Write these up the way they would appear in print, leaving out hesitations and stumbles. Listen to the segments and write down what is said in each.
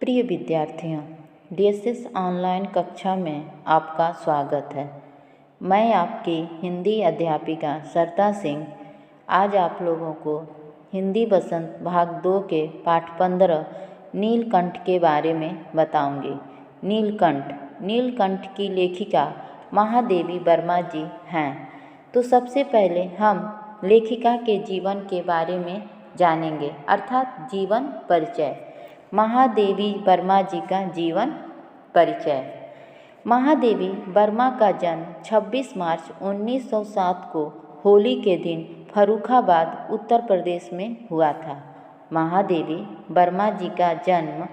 प्रिय विद्यार्थियों, DSS online कक्षा में आपका स्वागत है। मैं आपकी हिंदी अध्यापिका सरता सिंह आज आप लोगों को हिंदी बसंत भाग 2 के पाठ 15 नीलकंठ के बारे में बताऊंगी। नीलकंठ की लेखिका महादेवी वर्मा जी हैं। तो सबसे पहले हम लेखिका के जीवन के बारे में जानेंगे, अर्थात जीवन परिचय। महादेवी वर्मा जी का जीवन परिचय। महादेवी वर्मा का जन्म 26 मार्च 1907 को होली के दिन फर्रुखाबाद उत्तर प्रदेश में हुआ था। महादेवी वर्मा जी का जन्म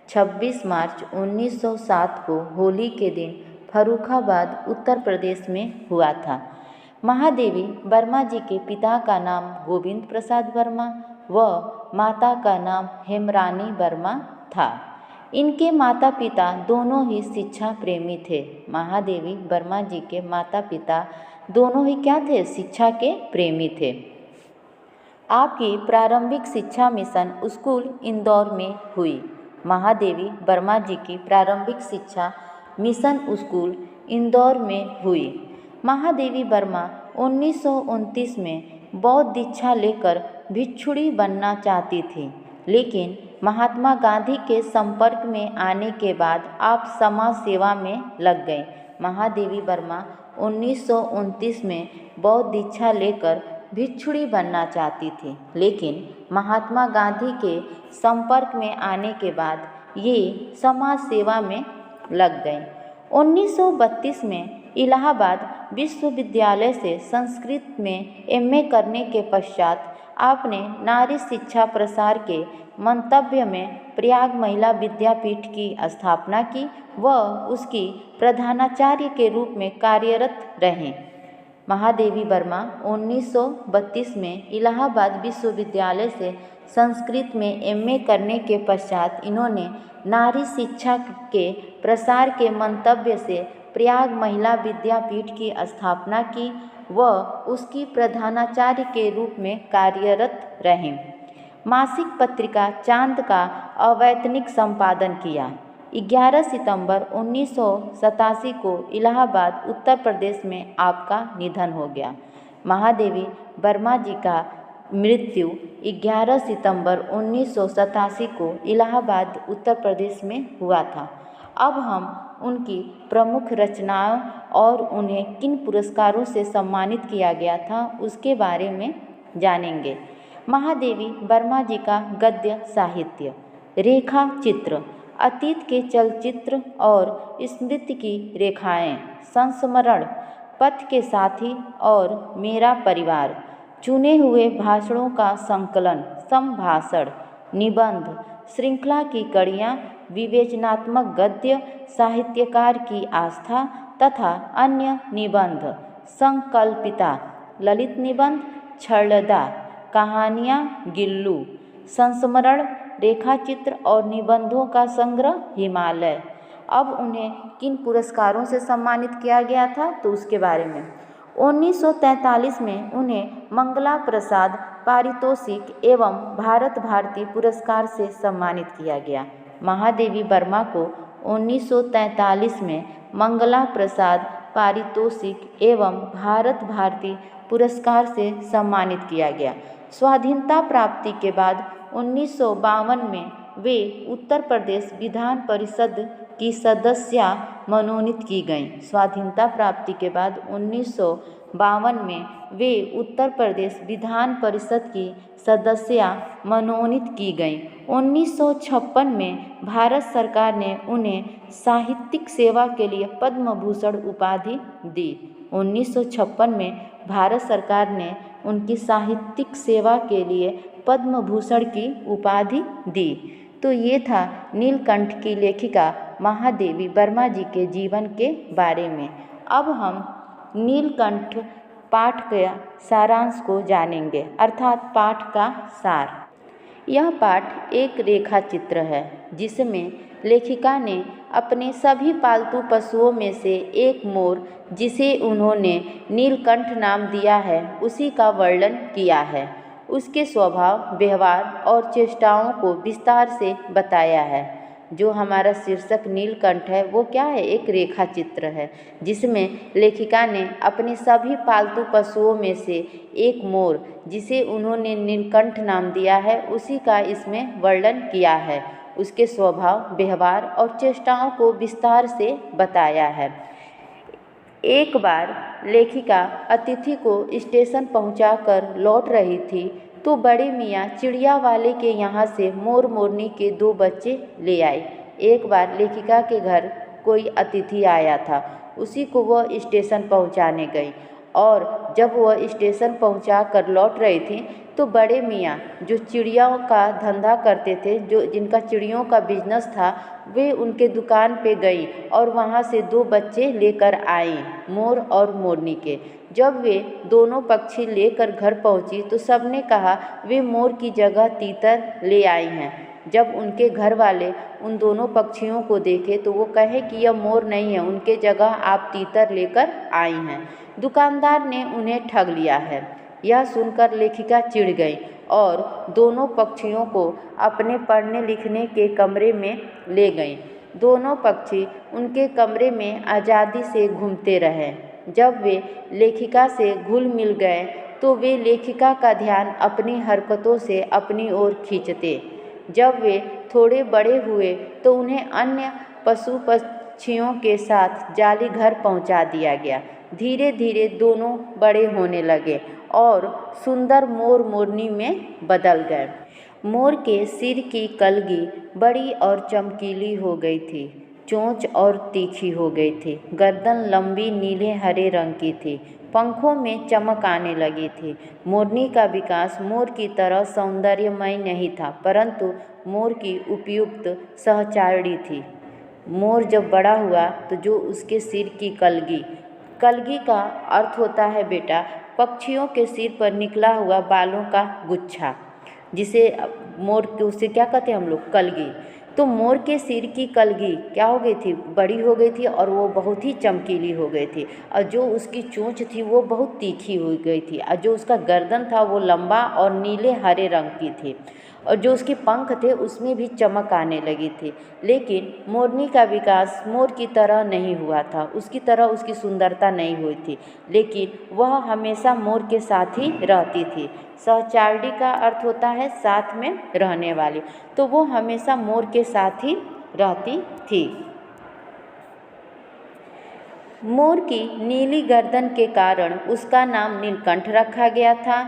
26 मार्च 1907 को होली के दिन फर्रुखाबाद उत्तर प्रदेश में हुआ था। महादेवी वर्मा जी के पिता का नाम गोविंद प्रसाद वर्मा व माता का नाम हेमरानी वर्मा था। इनके माता पिता दोनों ही शिक्षा प्रेमी थे। महादेवी वर्मा जी के माता पिता दोनों ही क्या थे? शिक्षा के प्रेमी थे। आपकी प्रारंभिक शिक्षा मिशन स्कूल इंदौर में हुई। महादेवी वर्मा जी की प्रारंभिक शिक्षा मिशन स्कूल इंदौर में हुई। महादेवी वर्मा 1929 में बौद्ध दीक्षा लेकर भिक्षुणी बनना चाहती थी, लेकिन महात्मा गांधी के संपर्क में आने के बाद आप समाज सेवा में लग गए। महादेवी वर्मा 1929 में बौद्ध दीक्षा लेकर भिक्षुणी बनना चाहती थी, लेकिन महात्मा गांधी के संपर्क में आने के बाद ये समाज सेवा में लग गए। 1932 में इलाहाबाद विश्वविद्यालय से संस्कृत में एमए करने के पश्चात आपने नारी शिक्षा प्रसार के मंतव्य में प्रयाग महिला विद्यापीठ की स्थापना की व उसकी प्रधानाचार्य के रूप में कार्यरत रहे। महादेवी वर्मा 1932 में इलाहाबाद विश्वविद्यालय से संस्कृत में एमए करने के पश्चात इन्होंने नारी शिक्षा के प्रसार के मंतव्य से प्रयाग महिला विद्यापीठ की स्थापना की व उसकी प्रधानाचार्य के रूप में कार्यरत रहे। मासिक पत्रिका चांद का अवैतनिक संपादन किया। 11 सितंबर 1987 को इलाहाबाद उत्तर प्रदेश में आपका निधन हो गया। महादेवी वर्मा जी का मृत्यु 11 सितंबर 1987 को इलाहाबाद उत्तर प्रदेश में हुआ था। अब हम उनकी प्रमुख रचनाओं और उन्हें किन पुरस्कारों से सम्मानित किया गया था उसके बारे में जानेंगे। महादेवी वर्मा जी का गद्य साहित्य, रेखा चित्र, अतीत के चलचित्र और स्मृति की रेखाएं, संस्मरण, पथ के साथी और मेरा परिवार, चुने हुए भाषणों का संकलन, संभाषण, निबंध, श्रृंखला की कड़ियाँ, विवेचनात्मक गद्य, साहित्यकार की आस्था तथा अन्य निबंध, संकल्पिता, ललित निबंध, छड़दा, कहानियाँ, गिल्लू, संस्मरण, रेखाचित्र और निबंधों का संग्रह, हिमालय। अब उन्हें किन पुरस्कारों से सम्मानित किया गया था तो उसके बारे में 1943 में उन्हें मंगला प्रसाद पारितोषिक एवं भारत भारती पुरस्कार से सम्मानित किया गया। महादेवी वर्मा को 1943 में मंगला प्रसाद पारितोषिक एवं भारत भारती पुरस्कार से सम्मानित किया गया। स्वाधीनता प्राप्ति के बाद 1952 में वे उत्तर प्रदेश विधान परिषद की सदस्या मनोनीत की गईं। स्वाधीनता प्राप्ति के बाद 1952 में वे उत्तर प्रदेश विधान परिषद की सदस्या मनोनीत की गईं। 1956 में भारत सरकार ने उन्हें साहित्यिक सेवा के लिए पद्म भूषण उपाधि दी। 1956 में भारत सरकार ने उनकी साहित्यिक सेवा के लिए पद्म भूषण की उपाधि दी। तो ये था नीलकंठ की लेखिका महादेवी वर्मा जी के जीवन के बारे में। अब हम नीलकंठ पाठ का सारांश को जानेंगे, अर्थात पाठ का सार। यह पाठ एक रेखा चित्र है जिसमें लेखिका ने अपने सभी पालतू पशुओं में से एक मोर, जिसे उन्होंने नीलकंठ नाम दिया है, उसी का वर्णन किया है। उसके स्वभाव, व्यवहार और चेष्टाओं को विस्तार से बताया है। जो हमारा शीर्षक नीलकंठ है वो क्या है, एक रेखा चित्र है, जिसमें लेखिका ने अपने सभी पालतू पशुओं में से एक मोर, जिसे उन्होंने नीलकंठ नाम दिया है, उसी का इसमें वर्णन किया है। उसके स्वभाव, व्यवहार और चेष्टाओं को विस्तार से बताया है। एक बार लेखिका अतिथि को स्टेशन पहुंचाकर लौट रही थी तो बड़े मियाँ चिड़िया वाले के यहाँ से मोर मोरनी के 2 बच्चे ले आई। एक बार लेखिका के घर कोई अतिथि आया था, उसी को वह स्टेशन पहुंचाने गई और जब वह स्टेशन पहुंचा कर लौट रही थी तो बड़े मियाँ जो चिड़ियों का धंधा करते थे, जो जिनका चिड़ियों का बिजनेस था, वे उनके दुकान पे गई और वहाँ से 2 बच्चे लेकर आई, मोर और मोरनी के। जब वे दोनों पक्षी लेकर घर पहुँची तो सबने कहा वे मोर की जगह तीतर ले आई हैं। जब उनके घर वाले उन दोनों पक्षियों को देखे तो वो कहे कि यह मोर नहीं है, उनके जगह आप तीतर लेकर आई हैं। दुकानदार ने उन्हें ठग लिया है। यह सुनकर लेखिका चिढ़ गई और दोनों पक्षियों को अपने पढ़ने लिखने के कमरे में ले गईं। दोनों पक्षी उनके कमरे में आज़ादी से घूमते रहे। जब वे लेखिका से घुल मिल गए तो वे लेखिका का ध्यान अपनी हरकतों से अपनी ओर खींचते। जब वे थोड़े बड़े हुए तो उन्हें अन्य पशु पक्षियों के साथ जाली घर पहुंचा दिया गया। धीरे धीरे दोनों बड़े होने लगे और सुंदर मोर मोरनी में बदल गए। मोर के सिर की कलगी बड़ी और चमकीली हो गई थी, चोंच और तीखी हो गई थी, गर्दन लंबी नीले हरे रंग की थी, पंखों में चमक आने लगी थी। मोरनी का विकास मोर की तरह सौंदर्यमय नहीं था, परंतु मोर की उपयुक्त सहचारिणी थी। मोर जब बड़ा हुआ तो जो उसके सिर की कलगी, कलगी का अर्थ होता है बेटा पक्षियों के सिर पर निकला हुआ बालों का गुच्छा, जिसे मोर के उसे क्या कहते हैं हम लोग, कलगी। तो मोर के सिर की कलगी क्या हो गई थी, बड़ी हो गई थी और वो बहुत ही चमकीली हो गई थी। और जो उसकी चोंच थी वो बहुत तीखी हो गई थी और जो उसका गर्दन था वो लंबा और नीले हरे रंग की थी और जो उसके पंख थे उसमें भी चमक आने लगी थी। लेकिन मोरनी का विकास मोर की तरह नहीं हुआ था, उसकी तरह उसकी सुंदरता नहीं हुई थी, लेकिन वह हमेशा मोर के साथ ही रहती थी। सहचारिणी का अर्थ होता है साथ में रहने वाली, तो वो हमेशा मोर के साथ ही रहती थी। मोर की नीली गर्दन के कारण उसका नाम नीलकंठ रखा गया था।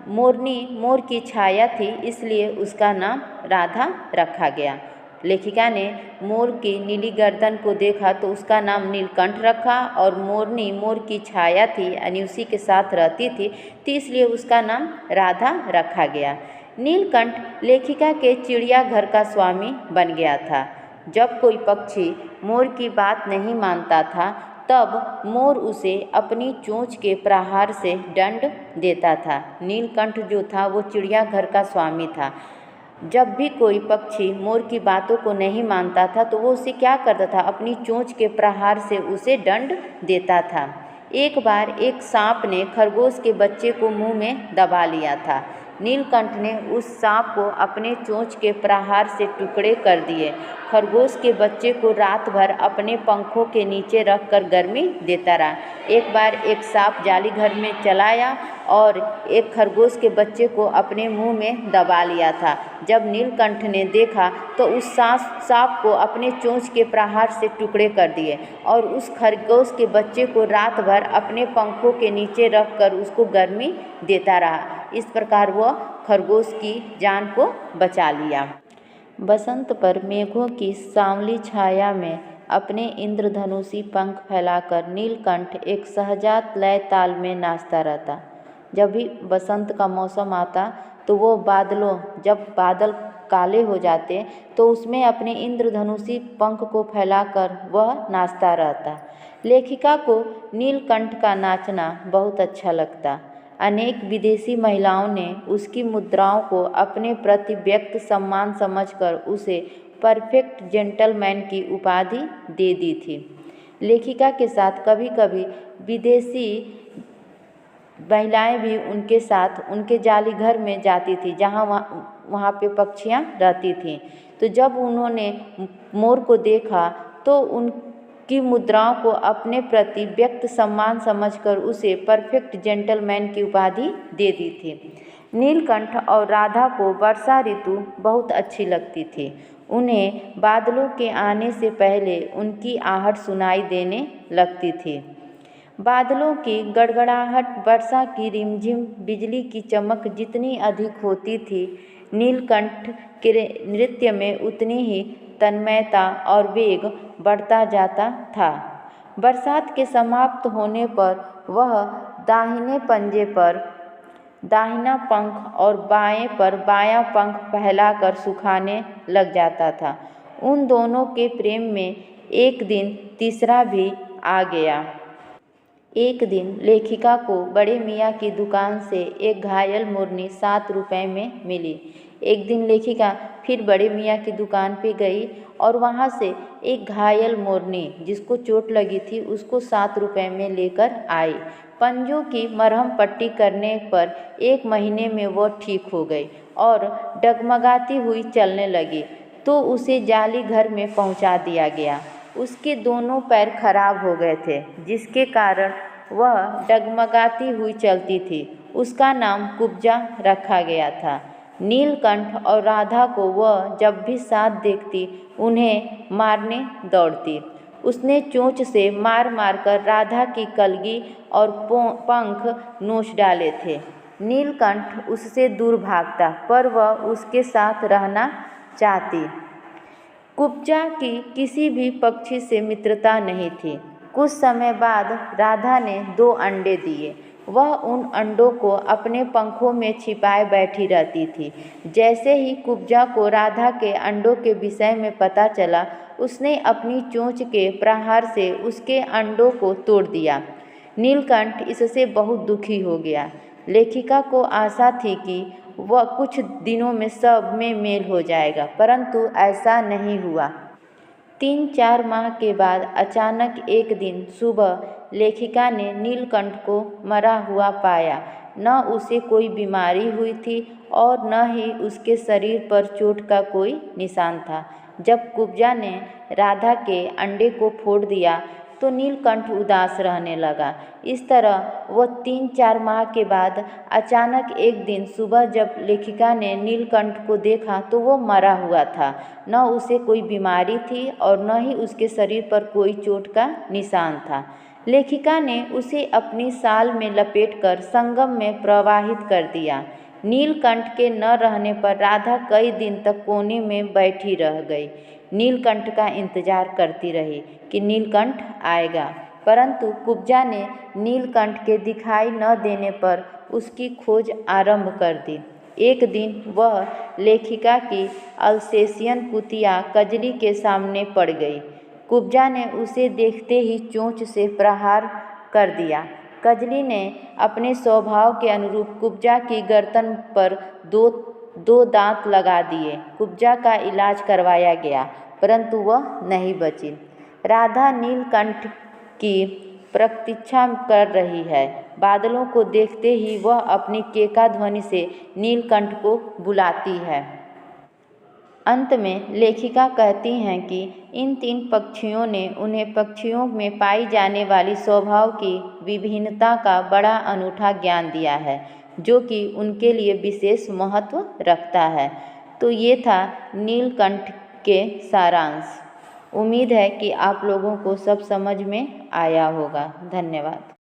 मोरनी मोर की छाया थी, इसलिए उसका नाम राधा रखा गया। लेखिका ने मोर की नीली गर्दन को देखा तो उसका नाम नीलकंठ रखा और मोरनी मोर की छाया थी यानी उसी के साथ रहती थी, तो इसलिए उसका नाम राधा रखा गया। नीलकंठ लेखिका के चिड़ियाघर का स्वामी बन गया था। जब कोई पक्षी मोर की बात नहीं मानता था तब मोर उसे अपनी चोंच के प्रहार से दंड देता था। नीलकंठ जो था वो चिड़ियाघर का स्वामी था। जब भी कोई पक्षी मोर की बातों को नहीं मानता था तो वो उसे क्या करता था, अपनी चोंच के प्रहार से उसे दंड देता था। एक बार एक सांप ने खरगोश के बच्चे को मुंह में दबा लिया था। नीलकंठ ने उस सांप को अपने चोंच के प्रहार से टुकड़े कर दिए। खरगोश के बच्चे को रात भर अपने पंखों के नीचे रखकर गर्मी देता रहा। एक बार एक सांप जाली घर में चला आया और एक खरगोश के बच्चे को अपने मुंह में दबा लिया था। जब नीलकंठ ने देखा तो उस सांप को अपने चोंच के प्रहार से टुकड़े कर दिए और उस खरगोश के बच्चे को रात भर अपने पंखों के नीचे रखकर उसको गर्मी देता रहा। इस प्रकार वह खरगोश की जान को बचा लिया। बसंत पर मेघों की सांवली छाया में अपने इंद्रधनुषी पंख फैलाकर नीलकंठ एक सहजात लय ताल में नाचता रहता। जब भी बसंत का मौसम आता तो वो जब बादल काले हो जाते तो उसमें अपने इंद्रधनुषी पंख को फैलाकर वह नाचता रहता। लेखिका को नीलकंठ का नाचना बहुत अच्छा लगता। अनेक विदेशी महिलाओं ने उसकी मुद्राओं को अपने प्रति व्यक्त सम्मान समझकर उसे परफेक्ट जेंटलमैन की उपाधि दे दी थी। लेखिका के साथ कभी कभी विदेशी महिलाएं भी उनके साथ उनके जाली घर में जाती थी, जहां वहाँ पे पक्षियाँ रहती थीं। तो जब उन्होंने मोर को देखा तो उनकी मुद्राओं को अपने प्रति व्यक्त सम्मान समझकर उसे परफेक्ट जेंटलमैन की उपाधि दे दी थी। नीलकंठ और राधा को वर्षा ऋतु बहुत अच्छी लगती थी। उन्हें बादलों के आने से पहले उनकी आहट सुनाई देने लगती थी। बादलों की गड़गड़ाहट, वर्षा की रिमझिम, बिजली की चमक जितनी अधिक होती थी, नीलकंठ के नृत्य में उतनी ही तन्मयता और वेग बढ़ता जाता था। बरसात के समाप्त होने पर वह दाहिने पंजे पर दाहिना पंख और बाएं पर बायां पंख फैलाकर सुखाने लग जाता था। उन दोनों के प्रेम में एक दिन तीसरा भी आ गया। एक दिन लेखिका को बड़े मियाँ की दुकान से एक घायल मोरनी 7 रुपए में मिली। एक दिन लेखिका फिर बड़े मियाँ की दुकान पे गई और वहाँ से एक घायल मोरनी जिसको चोट लगी थी उसको 7 रुपए में लेकर आई। पंजों की मरहम पट्टी करने पर 1 महीने में वह ठीक हो गई और डगमगाती हुई चलने लगी। तो उसे जाली घर में पहुँचा दिया गया। उसके दोनों पैर खराब हो गए थे जिसके कारण वह डगमगाती हुई चलती थी। उसका नाम कुब्जा रखा गया था। नीलकंठ और राधा को वह जब भी साथ देखती उन्हें मारने दौड़ती। उसने चोंच से मार मारकर राधा की कलगी और पंख नोच डाले थे। नीलकंठ उससे दूर भागता पर वह उसके साथ रहना चाहती। कुब्जा की किसी भी पक्षी से मित्रता नहीं थी। कुछ समय बाद राधा ने 2 अंडे दिए। वह उन अंडों को अपने पंखों में छिपाए बैठी रहती थी। जैसे ही कुब्जा को राधा के अंडों के विषय में पता चला, उसने अपनी चोंच के प्रहार से उसके अंडों को तोड़ दिया। नीलकंठ इससे बहुत दुखी हो गया। लेखिका को आशा थी कि वह कुछ दिनों में सब में मेल हो जाएगा, परंतु ऐसा नहीं हुआ। 3-4 माह के बाद अचानक एक दिन सुबह लेखिका ने नीलकंठ को मरा हुआ पाया। न उसे कोई बीमारी हुई थी और न ही उसके शरीर पर चोट का कोई निशान था। जब कुब्जा ने राधा के अंडे को फोड़ दिया तो नीलकंठ उदास रहने लगा। इस तरह वह 3-4 माह के बाद अचानक एक दिन सुबह जब लेखिका ने नीलकंठ को देखा तो वो मरा हुआ था। न उसे कोई बीमारी थी और न ही उसके शरीर पर कोई चोट का निशान था। लेखिका ने उसे अपनी शाल में लपेटकर संगम में प्रवाहित कर दिया। नीलकंठ के न रहने पर राधा कई दिन तक कोने में बैठी रह गई। नीलकंठ का इंतजार करती रही कि नीलकंठ आएगा, परंतु कुब्जा ने नीलकंठ के दिखाई न देने पर उसकी खोज आरंभ कर दी। एक दिन वह लेखिका की अल्सेशियन कुतिया कजली के सामने पड़ गई। कुब्जा ने उसे देखते ही चोंच से प्रहार कर दिया। कजली ने अपने स्वभाव के अनुरूप कुब्जा की गर्दन पर दो दांत लगा दिए। कुब्जा का इलाज करवाया गया, परंतु वह नहीं बची। राधा नीलकंठ की प्रतीक्षा कर रही है। बादलों को देखते ही वह अपनी केका ध्वनि से नीलकंठ को बुलाती है। अंत में लेखिका कहती हैं कि इन 3 पक्षियों ने उन्हें पक्षियों में पाई जाने वाली स्वभाव की विभिन्नता का बड़ा अनूठा ज्ञान दिया है, जो कि उनके लिए विशेष महत्व रखता है। तो ये था नीलकंठ के सारांश। उम्मीद है कि आप लोगों को सब समझ में आया होगा। धन्यवाद।